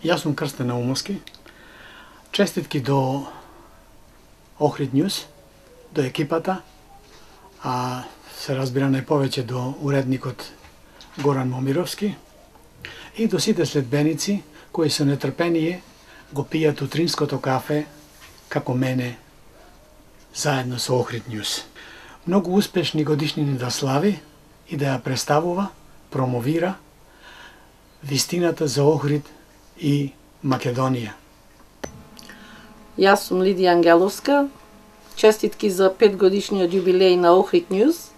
Јас сум Крстен Наумовски. Честитки до Охрид Нјуз, до екипата, а се разбира најповеќе до уредникот Горан Момировски и до сите следбеници кои со нетрпение го пијат утринското кафе како мене заедно со Охрид Нјуз. Многу успешни годишнини да слави и да ја представува, промовира вистината за Охрид и Македонија. Јас сум Лидија Ангеловска. Честитки за 5 годишниот јубилеј на Охрид Нјуз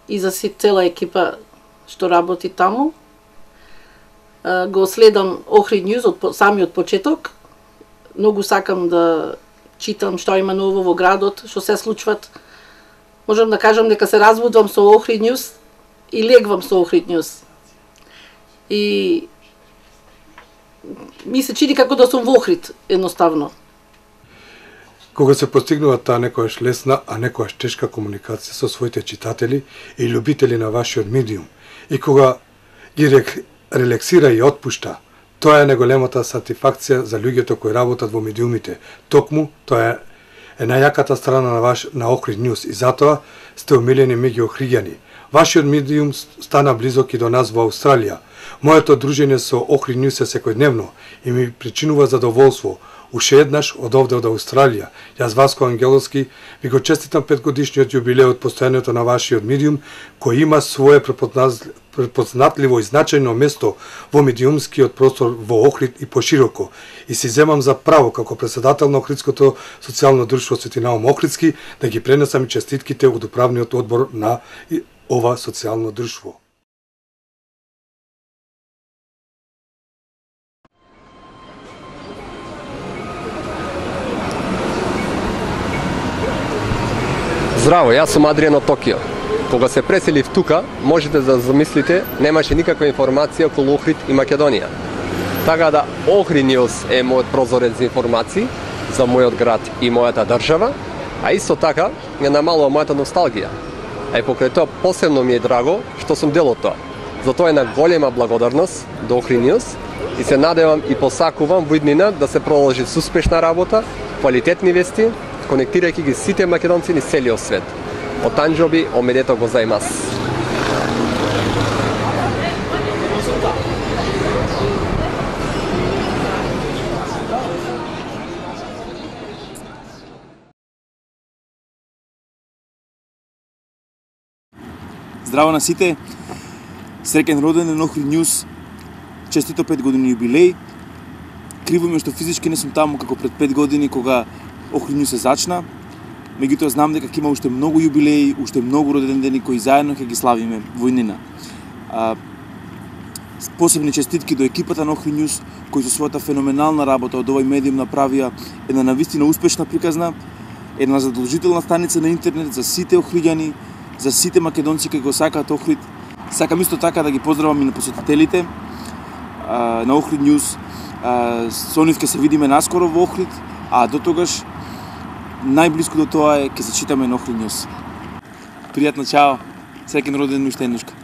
и за цела екипа што работи таму. Го следам Охрид Нјуз од самиот почеток. Многу сакам да читам што има ново во градот, што се случват. Можам да кажам дека се разбудувам со Охрид Нјуз и легвам со Охрид Нјуз. И ми се чини како да сум во Охрид, едноставно. Кога се постигнува таа некојаш лесна, а некојаш тешка комуникација со своите читатели и љубители на вашиот медиум, и кога ги релаксира и отпушта, тоа е најголемата сатисфакција за луѓето кои работат во медиумите. Токму, тоа е најјаката страна на Охрид Нјуз и затоа сте омилени меѓу охриѓани. Вашиот медиум стана близок и до нас во Австралија. Моето дружење со Охрид Нјуз е секојдневно и ми причинува задоволство. Уште еднаш од овде од Австралија, јас Васко Ангеловски ви го честитам 5 годишниот јубилеј од постојањето на вашиот медиум, кој има свое препознатливо и значајно место во медиумскиот простор во Охрид и пошироко. И си земам за право како председател на Охридското социјално друштво Свети Наум Охридски да ги пренесам и честитките од управниот одбор на ова социјално друштво. Здраво, јас сум Адриан од Токио. Кога се преселив тука, можете да замислите, немаше никаква информација околу Охрид и Македонија. Така да Охрид Нјуз е мојот прозорец за информации за мојот град и мојата држава, а исто така ја намалува мојата носталгија. А и покрај тоа посебно ми е драго што сум дел од тоа. Затоа е на голема благодарност до Охрид Нјуз и се надевам и посакувам во иднина да се продолжи со успешна работа, квалитетни вести, конектирајќи ги сите македонци низ целиот свет. Од танџоби, омедето го зајмас. Здраво на сите, среќен роденден Охрид Нјуз, честито 5 години јубилеј. Криво ми е што физички не сум таму како пред 5 години кога Охрид Нјуз се зачна. Меѓутоа знам дека има уште многу јубилеи, уште многу родендени кои заедно ќе ги славиме во иднина. Посебни честитки до екипата на Охрид Нјуз кои со својата феноменална работа од овој медиум направија една навистина успешна приказна, една задолжителна станица на интернет за сите охриѓани, за сите македонци кои го сакаат Охрид. Сакам исто така да ги поздравам и на посетителите на Охрид Нјуз. Со нив ќе се видиме наскоро во Охрид, а до тогаш најблиску до тоа е ќе се читаме на Охрид Нјуз. Пријатно, чао. Среќен роден уште еднушка.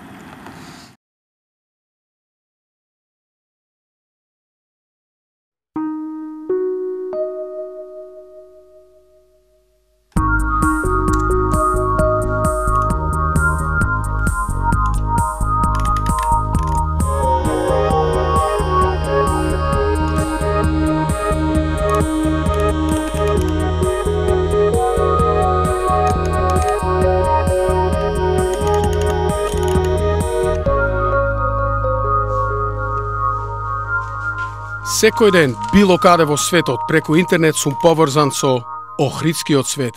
Секој ден, било каде во светот, преку интернет сум поврзан со Охридскиот свет.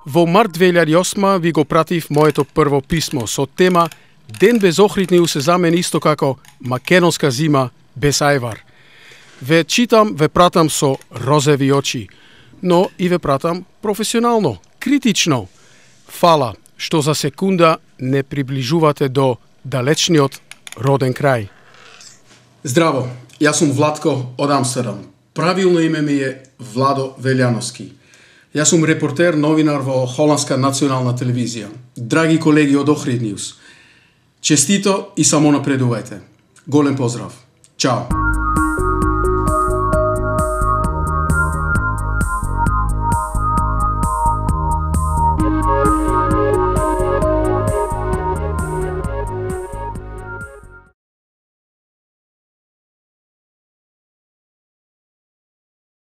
Во март 2008 ви го пратив моето прво писмо со тема Ден без Охрид Нјуз се за мен исто како македонска зима без ајвар. Ве читам, ве пратам со розови очи, но и ве пратам професионално, критично. Фала што за секунда не приближувате до далечниот роден крај. Здраво, јас сум Владко од Амстердам. Правилно име ми е Владо Велјановски. Јас сум репортер, новинар во Холандска национална телевизија. Драги колеги од Охрид Нјуз, честито и само напредувајте. Голем поздрав. Чао.